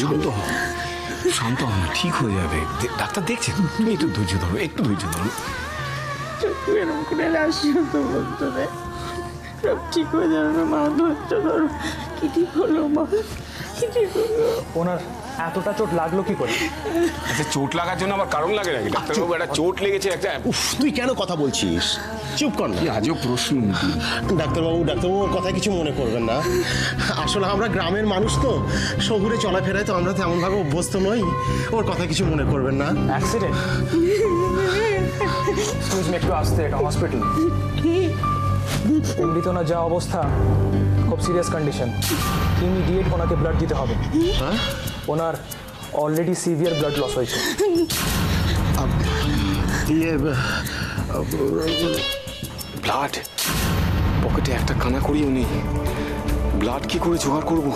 শান্ত হ, শান্ত হ না, ঠিক হয়ে যাবে। ডাক্তার দেখছে, তুমি একটু ধৈর্য ধরো, একটু ধৈর্য ধরো। এরকম করে আসিও তো বলতো রে, সব ঠিক হয়ে যাবে না মা, ধৈর্য ধরো। কি ঠিক হলো মা, কি ঠিক হলো? ওনার এতটা চোট লাগলো কি করে? আচ্ছা, চোট লাগার জন্য আবার কারণ লাগে নাকি ডাক্তারবাবু? একটা চোট লেগেছে একটা। উফ, তুই কেন কথা বলছিস? চুপ কর না। কি আজব প্রশ্ন। ডাক্তারবাবু ওর কথা কিছু মনে করবেন না। আসলে আমরা গ্রামের মানুষ তো, শহুরে চলাফেরায় তো আমরা তেমনভাবে অভ্যস্ত নই। ওর কথা কিছু মনে করবেন না। অ্যাক্সিডেন্ট? এক্সকিউজ মি, একটু আসতে, এটা হসপিটাল। এমনি তো না যা অবস্থা, খুব সিরিয়াস কন্ডিশন, ইমিডিয়েট ওনাকে ব্লাড দিতে হবে। হ্যাঁ, ওনার অলরেডি সিভিয়ার ব্লাড লস হয়েছে। ব্লাড পকেটে একটা কানা করিও নেই, ব্লাড কি করে জোগাড় করবো?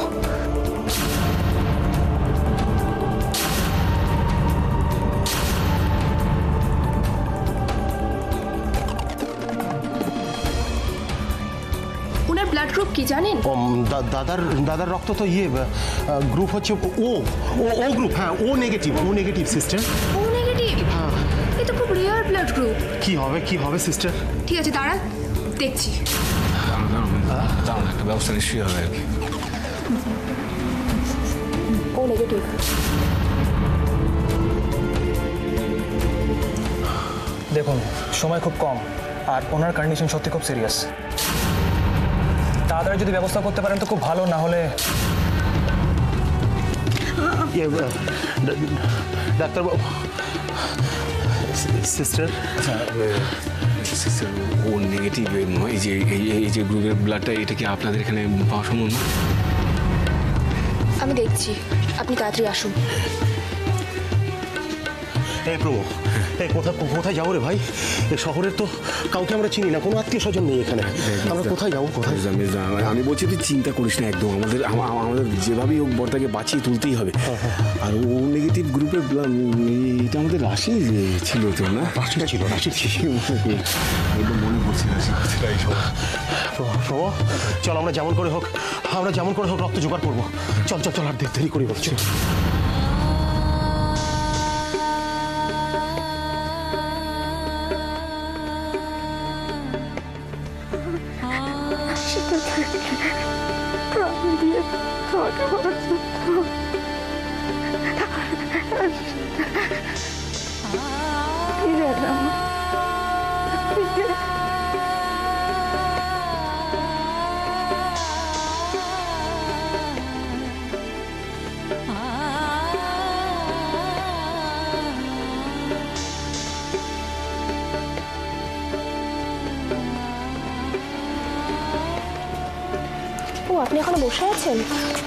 ওনার ব্লাড গ্রুপ কি জানেন? দাদার রক্ত তো গ্রুপ হচ্ছে ও গ্রুপ। হ্যাঁ, ও নেগেটিভ সিস্টার। ও নেগেটিভ? হ্যাঁ। এ তো খুব রেয়ার ব্লাড গ্রুপ। কি হবে সিস্টার? ঠিক আছে, দাঁড়া, দেখছি। দাঁড়ান, একটা ব্যবস্থা নিশ্চয়ই হবে আর কি। ও নেগেটিভ। দেখুন, সময় খুব কম, আর ওনার কন্ডিশন সত্যি খুব সিরিয়াস। তাড়াতাড়ি যদি ব্যবস্থা করতে পারেন তো খুব ভালো, না হলে। ডাক্তারবাবু, সিস্টার সিস্টার, ও নেগেটিভ। এই যে গ্রুপের ব্লাডটা, এটা কি আপনাদের এখানে পাওয়া সম্ভব না? আমি দেখছি, আপনি তাড়াতাড়ি আসুন। এই প্রভু, এই কোথায় যাবো রে ভাই? এই শহরের তো কাউকে আমরা চিনি না, কোনো আত্মীয় স্বজন নেই এখানে। আমরা কোথায় যাবো? আমি বলছি, তুই চিন্তা করিস না একদম। আমাদের যেভাবেই হোক বরটাকে বাঁচিয়ে তুলতেই হবে। আর ও নেগেটিভ গ্রুপের এটা আমাদের রাশি ছিল তো, না? রাশি ছিল। একদম মনে পড়ছে রাশি কথাটা এই সময়। প্রভু, চল আমরা যেমন করে হোক রক্ত জোগাড় করবো। চল আর দেরি করি বলছি। ও, আপনি এখনো বসে আছেন?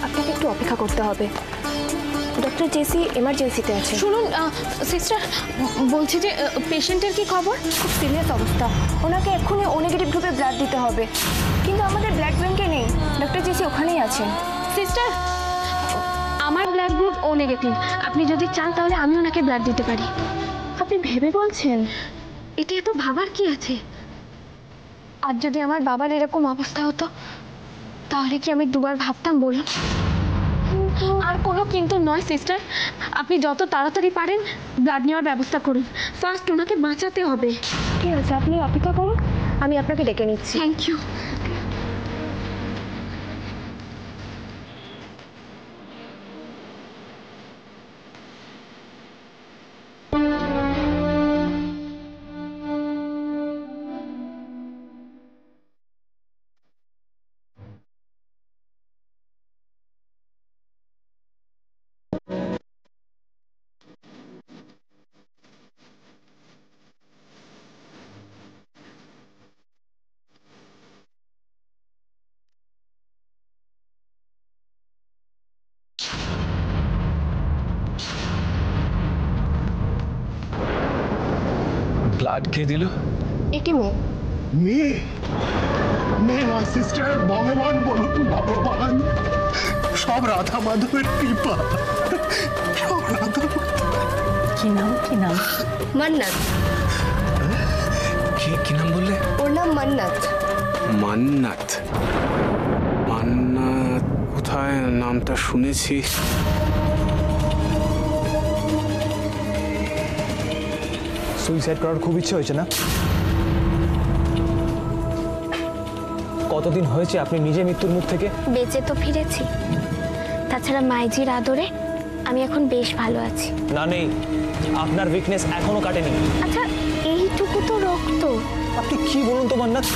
আপনাকে একটু অপেক্ষা করতে হবে। ডক্টর জেসি এমার্জেন্সিতে আছে। শুনুন সিস্টার, বলছি যে পেশেন্টের কি খবর? খুব সিরিয়াস অবস্থা, ওনাকে এক্ষুনি ও নেগেটিভ গ্রুপে ব্লাড দিতে হবে। কিন্তু আমাদের ব্লাড ব্যাংকে নেই। ডক্টর জেসি ওখানেই আছেন। সিস্টার, আমার ব্লাড গ্রুপ ও নেগেটিভ। আপনি যদি চান তাহলে আমি ওনাকে ব্লাড দিতে পারি। আপনি ভেবে বলছেন? এটা এত ভাবার কি আছে? আর যদি আমার বাবার এরকম অবস্থা হতো, তাহলে কি আমি দুবার ভাবতাম বলুন? আর কোনো কিন্তু নয় সিস্টার, আপনি যত তাড়াতাড়ি পারেন ব্লাড নেওয়ার ব্যবস্থা করুন। ফার্স্ট ওনাকে বাঁচাতে হবে। ঠিক আছে, আপনি অপেক্ষা করুন, আমি আপনাকে ডেকে নিচ্ছি। Thank you. ব্লাড কে দিল? এটি মেয়ে না সিস্টার, ভগবান বলুন, ভগবান। সব রাধা মাধবের কৃপা। কি নাম? মান্নাত। কি নাম বললে? ওর নাম মান্নাত। মান্নাত? কোথায় নামটা শুনেছি? সুইসাইড করার খুব ইচ্ছে হয়েছে না? কতদিন হয়েছে আপনি নিজে মৃত্যুর মুখ থেকে? বেঁচে তো ফিরেছি, তাছাড়া মাইজির আদরে আমি এখন বেশ ভালো আছি। না, নেই, আপনার উইকনেস এখনো কাটেনি। আচ্ছা, এইটুকু তো রক্ত। আপনি কি বলুন তো মান্নাত,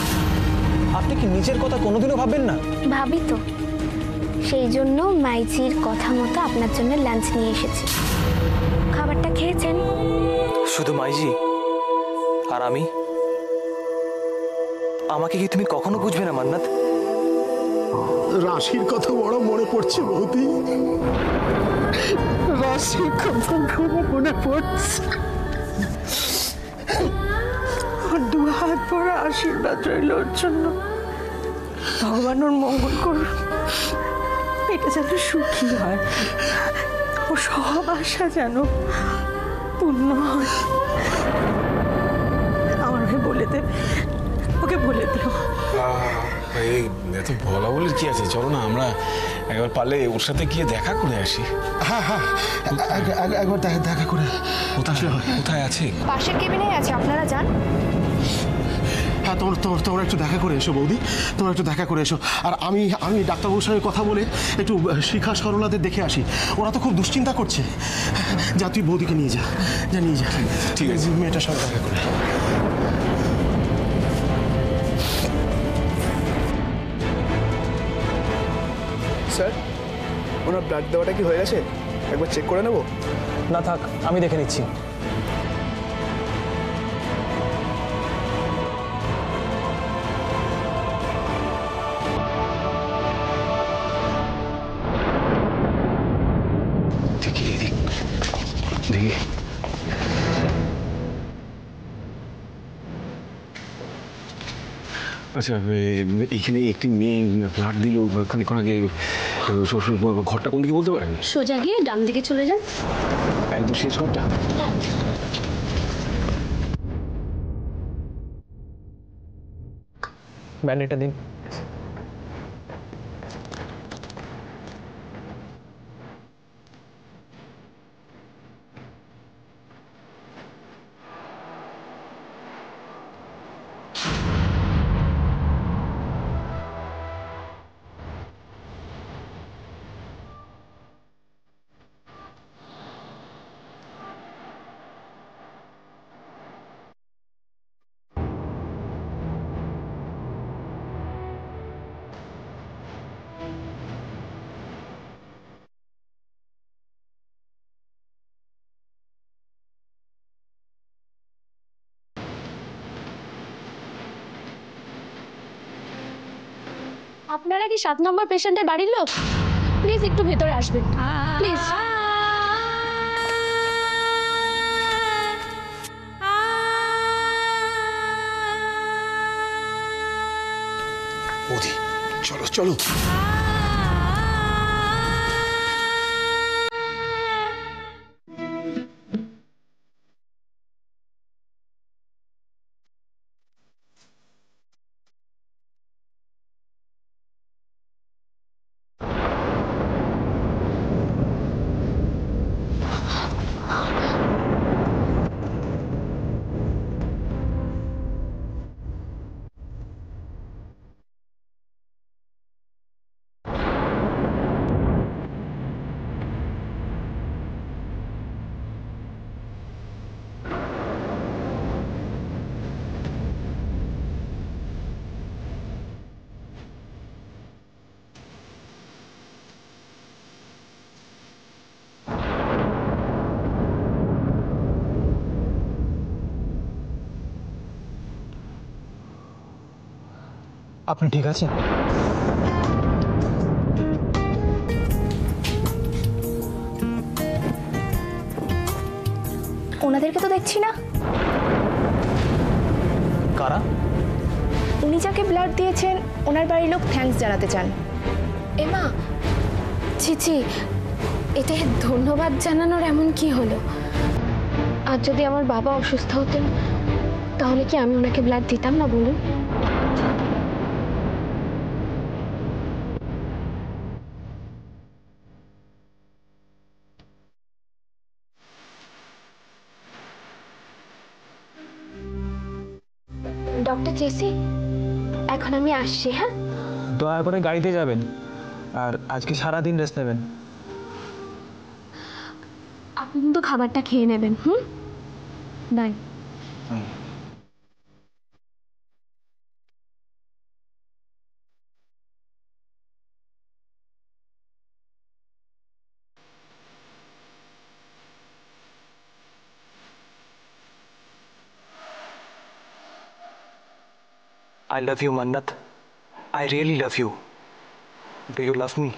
আপনি কি নিজের কথা কোনোদিনও ভাববেন না? ভাবি তো, সেই জন্য মাইজির কথা মতো আপনার জন্য লাঞ্চ নিয়ে এসেছি। খাবারটা খেয়েছেন? শুধু মাইজি আর আমি? আমাকে কি তুমি কখনো বুঝবে না মান্নাত? রাশির কথা বড় মনে পড়ছে বৌদি, রাশির কথা খুব মনে পড়ছে। ওর দু হাত ভরা আশীর্বাদ রইল ওর জন্য। ভগবান ওর মঙ্গল করুন, এটা যেন সুখী হয়, ও সব আশা যেন পূর্ণ হয়। আমার হয়ে বলে দে, ওকে বলে দেব। এই এত বলা বলে কি আছে, চলো না আমরা একবার পারলে ওর সাথে গিয়ে দেখা করে আসি। হ্যাঁ হ্যাঁ, একবার দেখা করে। কোথায় আছে? পাশের কেবিনেই আছে, আপনারা যান। হ্যাঁ, তোমরা একটু দেখা করে এসো বৌদি, তোমরা একটু দেখা করে এসো। আর আমি ডাক্তারবাবুর সঙ্গে কথা বলে একটু শিখা সরলাদের দেখে আসি, ওরা তো খুব দুশ্চিন্তা করছে। যা, তুই বৌদিকে নিয়ে যা, নিয়ে যা। ঠিক আছে, মেয়েটার সঙ্গে দেখা করে। স্যার, ওনার ব্লাড দেওয়াটা কি হয়ে গেছে? একবার চেক করে নেব? না থাক, আমি দেখে নিচ্ছি। দেখি আচ্ছা, এখানে একটি মেয়ে ফ্ল্যাট দিল খানিক্ষণ আগে। শ্বশুর ঘরটা কোন দিকে বলতে পারেন? সোজা গিয়ে ডান দিকে চলে যান। একদম শেষ ঘরটা? ব্যান্ডেটটা দিন। আপনারা কি 7 নম্বর পেশেন্টের বাড়ির লোক? প্লিজ একটু ভেতরে আসবেন, প্লিজ। বৌদি, চলো। আপনি ঠিক আছেন? ওনাদেরকে তো দেখছি না। কারা? উনি যাকে ব্লাড দিয়েছেন ওনার বাড়ির লোক থ্যাঙ্কস জানাতে চান। এমা, ছি, এতে ধন্যবাদ জানানোর এমন কি হলো? আর যদি আমার বাবা অসুস্থ হতেন, তাহলে কি আমি ওনাকে ব্লাড দিতাম না বলুন? জেসি, এখন আমি আসছি। হ্যাঁ, দয়া করে গাড়িতে যাবেন, আর আজকে সারাদিন রেস্ট নেবেন। আপনি কিন্তু খাবারটা খেয়ে নেবেন। By. I love you, Mannat. I really love you. Do you love me?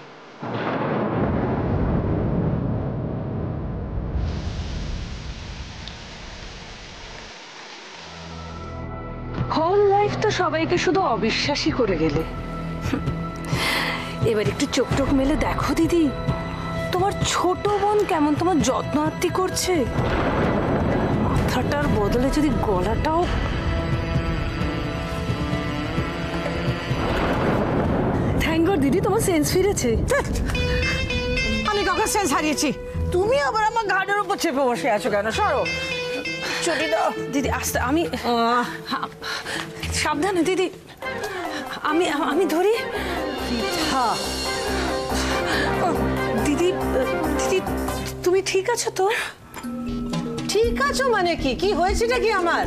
Whole life তো সবাইকে শুধু অবিশ্বাসী করে গেলে, এবার একটু চোখ টোক মেলে দেখো দিদি, তোমার ছোট বোন কেমন তোমার যত্ন আত্তি করছে। মাথাটার বদলে যদি গলাটাও। থ্যাংক গড দিদি, তোমার সেন্স ফিরেছে। আমি কখন সেন্স হারিয়েছি? তুমি আবার আমার ঘাড়ের উপর চেপে বসে আছো কেন? সরো, চটি দাও দিদি আস্তে, আমি সাবধানে দিদি, আমি আমি ধরি। হ্যাঁ, দিদি দিদি তুমি ঠিক আছো তো? ঠিক আছো মানে কি? কি হয়েছেটা কি আমার?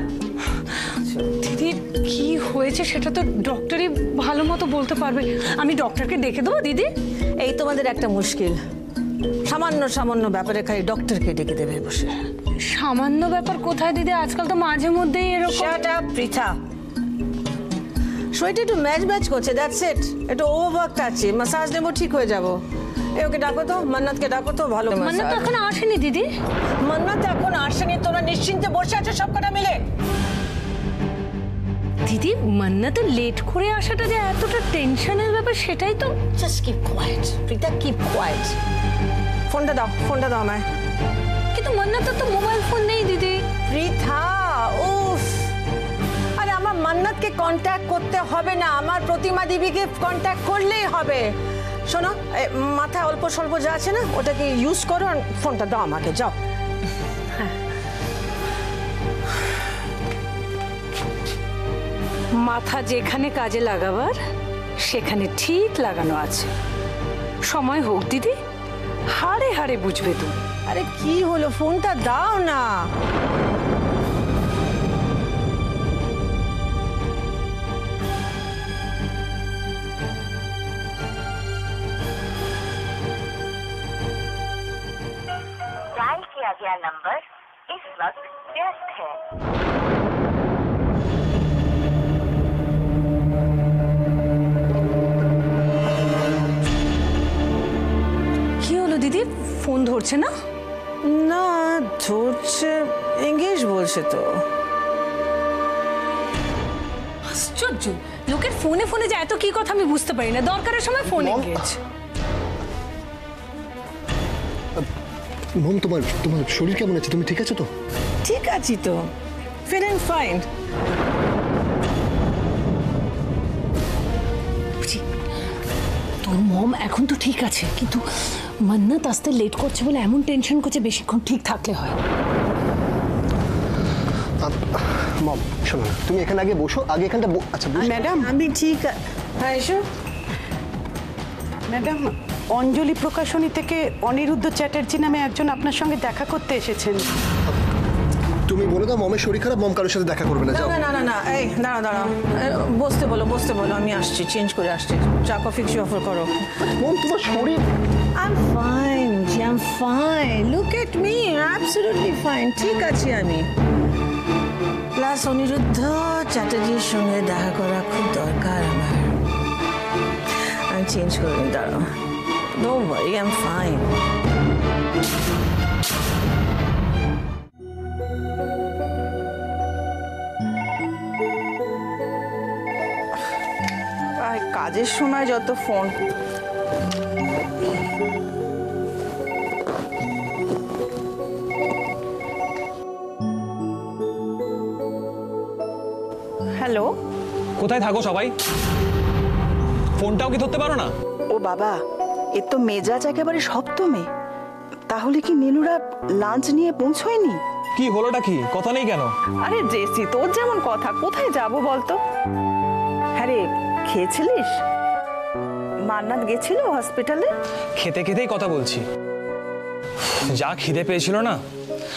দিদি কি হয়েছে সেটা তো ডক্টরই ভালো মতো বলতে পারবে। আমি ডক্টরকে ডেকে দেবো দিদি? এই তোমাদের একটা মুশকিল, সামান্য সামান্য ব্যাপারে খালি ডক্টরকে ডেকে দেবে বসে। সামান্য ব্যাপার কোথায় দিদি, আজকাল তো মাঝে মধ্যেই এরকম। শাট আপ পৃথা, শরীরটা একটু ম্যাচ ম্যাচ করছে, দ্যাটস ইট। একটু ওভারওয়ার্ক আছে, মাসাজ নেবো, ঠিক হয়ে যাবো। এই ওকে ডাকো তো, মান্নাতকে ডাকো তো, ভালো মানে তো এখন আসেনি দিদি। মান্নাত এখন আসেনি, তোরা নিশ্চিন্তে বসে আছো সব কটা মিলে। দিদি মান্নাতে লেট করে আসাটা যে এতটা টেনশনের ব্যাপার, সেটাই তো। Just keep quiet Pritha, keep quiet. ফোনটা দাও, ফোনটা দাও আমায়। কিন্তু মান্নাতের তো মোবাইল ফোন নেই দিদি। পৃথা, উফ, আরে আমার মান্নাতকে কন্ট্যাক্ট করতে হবে না, আমার প্রতিমা দেবীকে কন্ট্যাক্ট করলেই হবে। শোনো, মাথায় অল্প স্বল্প যা আছে না, ওটাকে ইউজ করো, আর ফোনটা দাও আমাকে, যাও। মাথা যেখানে কাজে লাগাবার সেখানে ঠিক লাগানো আছে। সময় হোক দিদি, হাড়ে হাড়ে বুঝবে তুমি। আরে কি হলো, ফোনটা দাও না। डायल किया गया नंबर इस वक्त व्यस्त है। কি হলো দিদি, ফোন ধরছে না? না ধরছে, এঙ্গেজ বলছে তো। আশ্চর্য, লোকের ফোনে ফোনে যে এত কি কথা আমি বুঝতে পারি না। দরকারের সময় ফোন এঙ্গেজ। মম, তোমার তোমার শরীর কেমন আছে? তুমি ঠিক আছো তো? ঠিক আছি তো, ফিলিং ফাইন। তোর মম এখন তো ঠিক আছে, কিন্তু মান্নাত আসতে লেট করছে বলে এমন টেনশন করছে, বেশিক্ষণ ঠিক থাকলে হয়। মম শোনো না, তুমি এখানে আগে বসো, আগে এখানটা আচ্ছা ম্যাডাম আমি ঠিক। হ্যাঁ এসো। ম্যাডাম, অঞ্জলি প্রকাশনী থেকে অনিরুদ্ধ চ্যাটার্জি নামে একজন আপনার সঙ্গে দেখা করতে এসেছেন। তুমি বলে দাও মমের শরীর খারাপ, মম কারোর সাথে দেখা করবে না। না না না না, এই দাঁড়াও দাঁড়াও, বসতে বলো, বসতে বলো, আমি আসছি, চেঞ্জ করে আসছি। চা কফি কিছু অফার করো। মম তোমার শরীর। I'm fine, I'm fine. Look at me, absolutely fine. ঠিক আছে আমি। প্লাস অনিরুদ্ধ চ্যাটার্জির সঙ্গে দেখা করা খুব দরকার আমার। আমি চেঞ্জ করে নিই, দাঁড়াও। Don't worry, I'm fine. কাজের সময় যত ফোন। হ্যালো, কোথায় থাকো সবাই? ফোনটাও কি ধরতে পারো না? ও বাবা, এ তো মেজাজ একেবারে সপ্তমে। তাহলে কি নীলুরা লাঞ্চ নিয়ে পৌঁছয়নি? কি হলোটা কি? কথা নেই কেন? আরে জেসি, তোর যেমন কথা, কোথায় যাব বলতো? হ্যাঁ রে, খেয়েছিলিস? মান্নাত গেছিল হসপিটালে? খেতে খেতেই কথা বলছি। যা খিদে পেয়েছিল না,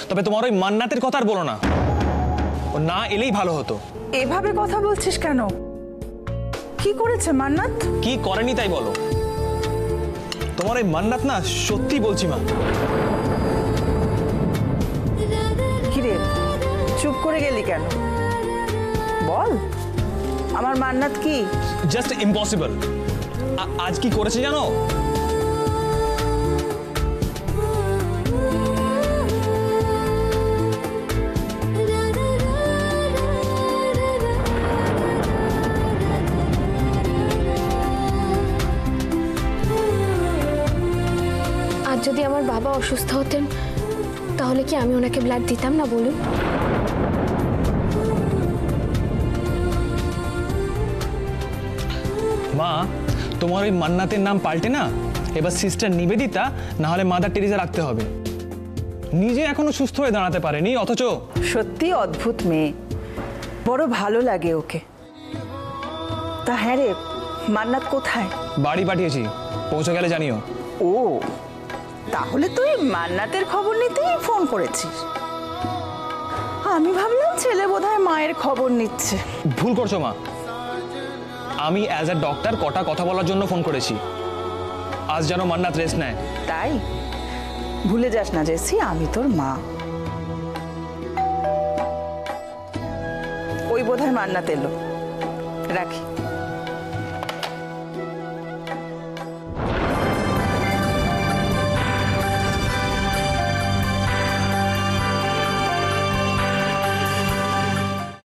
তবে তোমার ওই মান্নাতের কথা আর বলো না, ও না এলেই ভালো হতো। এভাবে কথা বলছিস কেন? কি করেছে মান্নাত? কি করেনি তাই বলো। তোমার ওই মান্নাত না, সত্যি বলছি মা। কিরে, চুপ করে গেলি কেন? বল, আমার মান্নাত কি? Just impossible. আজ কি করেছে জানো? আর যদি আমার বাবা অসুস্থ হতেন তাহলে কি আমি ওনাকে ব্লাড দিতাম না বলুন? মা, তোমার ওই মান্নাতের নাম পাল্টে না এবার সিস্টার নিবেদিতা না হলে মাদার টেরিজা রাখতে হবে। নিজে এখনো সুস্থ হয়ে দাঁড়াতে পারেনি, অথচ সত্যি অদ্ভুত মেয়ে, বড় ভালো লাগে ওকে। তা হ্যাঁ রে, মান্নাত কোথায়? বাড়ি পাঠিয়েছি, পৌঁছে গেলে জানিও। ও, তাহলে তুই মান্নাতের খবর নিতেই ফোন করেছিস। আমি ভাবলাম ছেলে বোধহয় মায়ের খবর নিচ্ছে। ভুল করছো মা, আমি অ্যাজ এ ডক্টর কটা কথা বলার জন্য ফোন করেছি। আজ যেন মান্নাত রেস্ট নেয়। তাই ভুলে যাস না জেসি, আমি তোর মা। ওই বোধহয় মান্নাত এলো, রাখি।